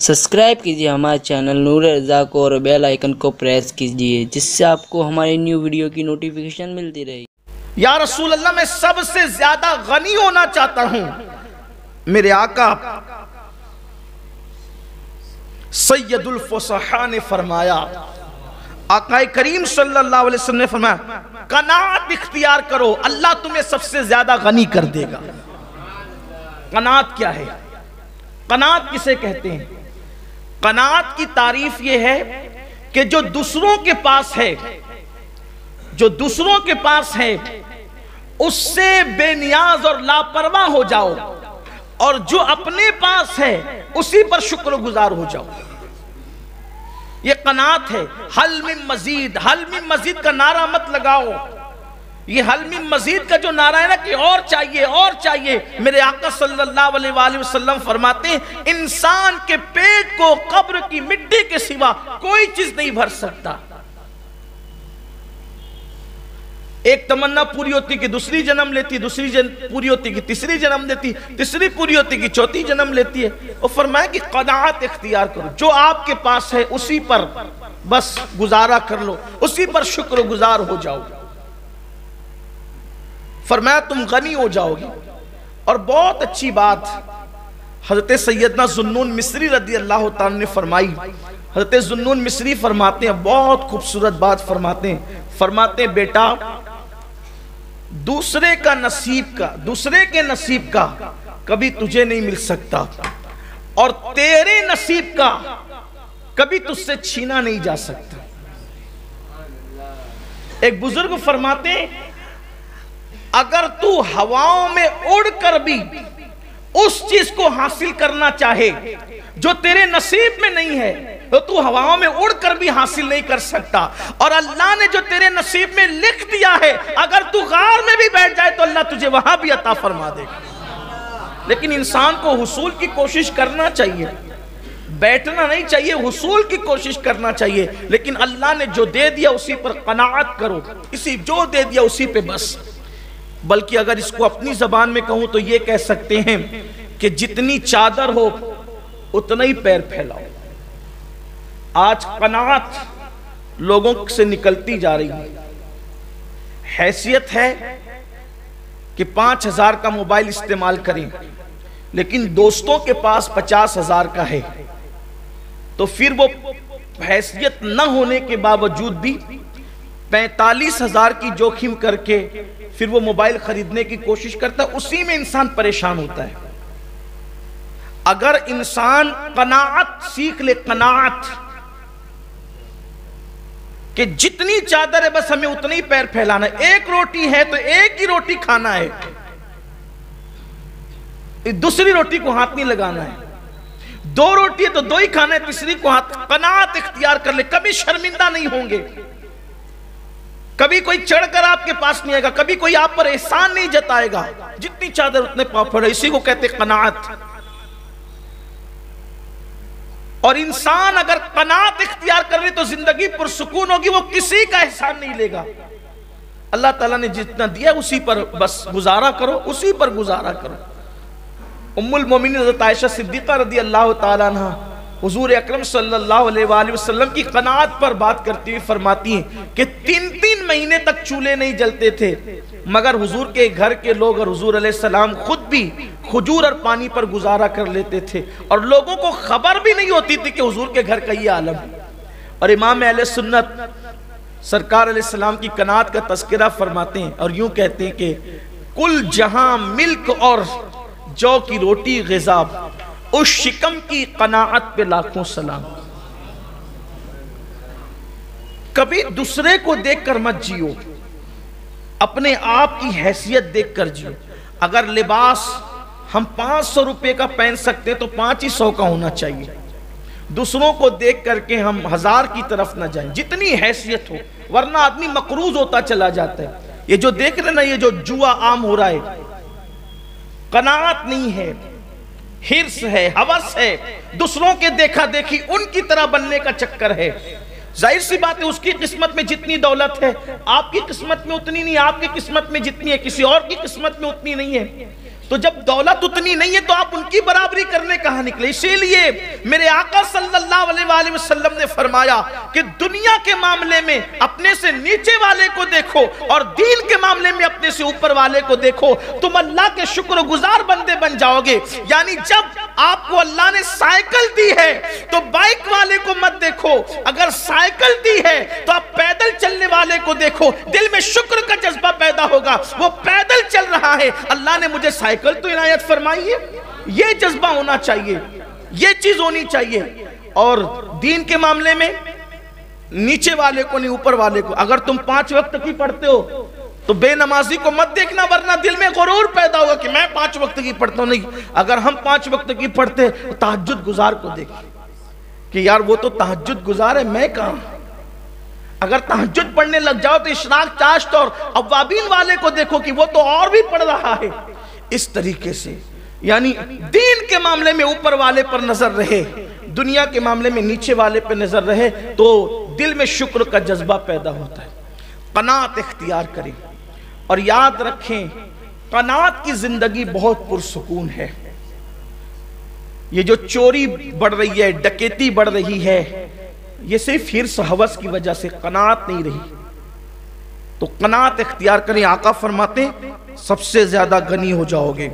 Subscribe کیجیے ہمارے channel نور رضا کو اور بیل آئیکن کو پریس کیجیے جس سے آپ کو ہماری نیو ویڈیو کی نوٹیفیکیشن ملتی رہے۔ یا رسول اللہ، میں سب سے زیادہ غنی ہونا چاہتا ہوں۔ میرے آقا سید الفصحاء نے فرمایا، آقا کریم صلی اللہ علیہ وسلم نے فرمایا قناعت اختیار کرو، اللہ تمہیں سب سے زیادہ غنی کر دے گا۔ قناعت کیا ہے؟ قناعت کسے کہتے ہیں؟ قناعت کی تعریف یہ ہے کہ جو دوسروں کے پاس ہے، جو دوسروں کے پاس ہے اس سے بے نیاز اور لاپرواہ ہو جاؤ، اور جو اپنے پاس ہے اسی پر شکر گزار ہو جاؤ۔ یہ قناعت ہے۔ حل من مزید، حل من مزید کا نعرہ مت لگاؤ۔ یہ حل من مزید کا جو نعرہ ہے نا کہ اور چاہیے اور چاہیے، میرے آقا صلی اللہ علیہ وآلہ وسلم فرماتے ہیں انسان کے پیٹ کو قبر کی مٹی کے سوا کوئی چیز نہیں بھر سکتا۔ ایک تمنا پوری ہوتی کہ دوسری جنم لیتی، دوسری پوری ہوتی کہ تیسری جنم لیتی، تیسری پوری ہوتی کہ چوتھی جنم لیتی ہے۔ اور فرمایا کہ قناعت اختیار کرو، جو آپ کے پاس ہے اسی پر بس گزارا کر لو، اسی پر شکر گزار ہو جاؤ۔ فرمایا تم غنی ہو جاؤ گی۔ اور بہت اچھی بات حضرت سیدنا ذوالنون مصری رضی اللہ تعالیٰ نے فرمائی۔ حضرت ذوالنون مصری فرماتے ہیں، بہت خوبصورت بات فرماتے ہیں بیٹا دوسرے کے نصیب کا کبھی تجھے نہیں مل سکتا، اور تیرے نصیب کا کبھی تجھ سے چھینا نہیں جا سکتا۔ ایک بزرگ فرماتے ہیں اگر تو ہواؤں میں اڑ کر بھی اس چیز کو حاصل کرنا چاہے جو تیرے نصیب میں نہیں ہے تو ہواؤں میں اڑ کر بھی حاصل نہیں کر سکتا، اور اللہ نے جو تیرے نصیب میں لکھ دیا ہے اگر تو غار میں بھی بیٹھ جائے تو اللہ تجھے وہاں بھی عطا فرما دے گا۔ لیکن انسان کو حصول کی کوشش کرنا چاہیے، بیٹھنا نہیں چاہیے، حصول کی کوشش کرنا چاہیے۔ لیکن اللہ نے جو دے دیا اسی پر قناعت کرو، جو دے دیا اسی پہ بس۔ بلکہ اگر اس کو اپنی زبان میں کہوں تو یہ کہہ سکتے ہیں کہ جتنی چادر ہو اتنا ہی پیر پھیلاؤ۔ آج قناعت لوگوں سے نکلتی جا رہی ہے۔ حیثیت ہے کہ 5,000 کا موبائل استعمال کریں، لیکن دوستوں کے پاس 50,000 کا ہے، تو پھر وہ حیثیت نہ ہونے کے باوجود بھی 45,000 کی جوخم کر کے پھر وہ موبائل خریدنے کی کوشش کرتا ہے۔ اسی میں انسان پریشان ہوتا ہے۔ اگر انسان قناعت سیکھ لے، قناعت کہ جتنی چادر ہے بس ہمیں اتنی پیر پھیلانا ہے، ایک روٹی ہے تو ایک ہی روٹی کھانا ہے، دوسری روٹی کو ہاتھ نہیں لگانا ہے، 2 روٹی ہے تو 2 ہی کھانا ہے، تیسری کو ہاتھ۔ قناعت اختیار کر لے، کبھی شرمندہ نہیں ہوں گے، کبھی کوئی چڑھ کر آپ کے پاس نہیں آئے گا، کبھی کوئی آپ پر احسان نہیں جتائے گا۔ جتنی چادر اتنے پاؤں پھڑے، اسی کو کہتے قناعت۔ اور انسان اگر قناعت اختیار کر لے تو زندگی پرسکون ہوگی، وہ کسی کا احسان نہیں لے گا۔ اللہ تعالیٰ نے جتنا دیا اسی پر بس گزارا کرو، اسی پر گزارا کرو۔ ام المومنین حضرت عائشہ صدیقہ رضی اللہ تعالیٰ عنہ حضور اکرم صلی اللہ علیہ وآلہ وسلم کی قناعت پر بات کرتی ہوئی فرماتی ہیں کہ 3 مہینے تک چولہے نہیں جلتے تھے، مگر حضور کے گھر کے لوگ اور حضور علیہ السلام خود بھی کھجور اور پانی پر گزارا کر لیتے تھے، اور لوگوں کو خبر بھی نہیں ہوتی تھی کہ حضور کے گھر کا یہ عالم ہے۔ اور امام اہل سنت سرکار علیہ السلام کی قناعت کا تذکرہ فرماتے ہیں اور یوں کہتے ہیں کہ کل جہاں ملک اور جو کی روٹی غذا، اس شکم کی قناعت پہ لاکھوں سلام۔ کبھی دوسرے کو دیکھ کر مت جیو، اپنے آپ کی حیثیت دیکھ کر جیو۔ اگر لباس ہم 500 روپے کا پہن سکتے ہیں تو 500 کا ہونا چاہیے۔ دوسروں کو دیکھ کر کے ہم 1000 کی طرف نہ جائیں، جتنی حیثیت ہو، ورنہ آدمی مقروض ہوتا چلا جاتا ہے۔ یہ جو دیکھ رہے نا، یہ جو جوا عام ہو رہا ہے، قناعت نہیں ہے، حرص ہے، ہوس ہے، دوسروں کے دیکھا دیکھی ان کی طرح بننے کا چکر ہے۔ ظاہر سی بات ہے اس کی قسمت میں جتنی دولت ہے آپ کی قسمت میں اتنی نہیں، آپ کی قسمت میں جتنی ہے کسی اور کی قسمت میں اتنی نہیں ہے۔ تو جب دولت اتنی نہیں ہے تو آپ ان کی برابری کرنے کہاں نکلے؟ اسی لیے میرے آقا صلی اللہ علیہ وآلہ وسلم نے فرمایا کہ دنیا کے معاملے میں اپنے سے نیچے والے کو دیکھو اور دین کے معاملے میں اپنے سے اوپر والے کو دیکھو، تم اللہ کے شکر گزار بندے بن جاؤ گے۔ یعنی جب آپ کو اللہ نے سائیکل دی ہے تو بائک والے کو مت دیکھو، اگر سائیکل دی ہے تو آپ پیدل چلنے والے کو دیکھو، دل میں شکر کا جذبہ پیدا ہوگا، وہ پیدل چل رہا ہے، اللہ نے مجھے سائیکل تو عنایت فرمائی ہے۔ یہ جذبہ ہونا چاہیے، یہ چیز ہونی چاہیے۔ اور دین کے معاملے میں نیچے والے کو نہیں اوپر والے کو۔ اگر تم 5 وقت کی پڑھتے ہو تو بے نمازی کو مت دیکھنا، ورنہ دل میں غرور پیدا ہوگا کہ میں 5 وقت کی پڑھتا ہوں۔ نہیں، اگر ہم 5 وقت کی پڑھتے تو تہجد گزار کو دیکھیں کہ یار وہ تو تہجد گزار ہے، میں کہاں؟ اگر تہجد پڑھنے لگ جاؤ تو اشراق چاشت اور اوابین والے کو دیکھو کہ وہ تو اور بھی پڑھ رہا ہے۔ اس طریقے سے یعنی دین کے معاملے میں اوپر والے پر نظر رہے، دنیا کے معاملے میں نیچے والے پر نظر رہے، تو دل میں شکر کا جذبہ پیدا ہوتا ہے۔ قناعت اختیار کریں اور یاد رکھیں قناعت کی زندگی بہت پرسکون ہے۔ یہ جو چوری بڑھ رہی ہے، ڈکیتی بڑھ رہی ہے، یہ صرف حرص ہوس کی وجہ سے، قناعت نہیں رہی۔ تو قناعت اختیار کریں۔ آقا فرماتے ہیں سب سے زیادہ غنی ہو جاؤ گے۔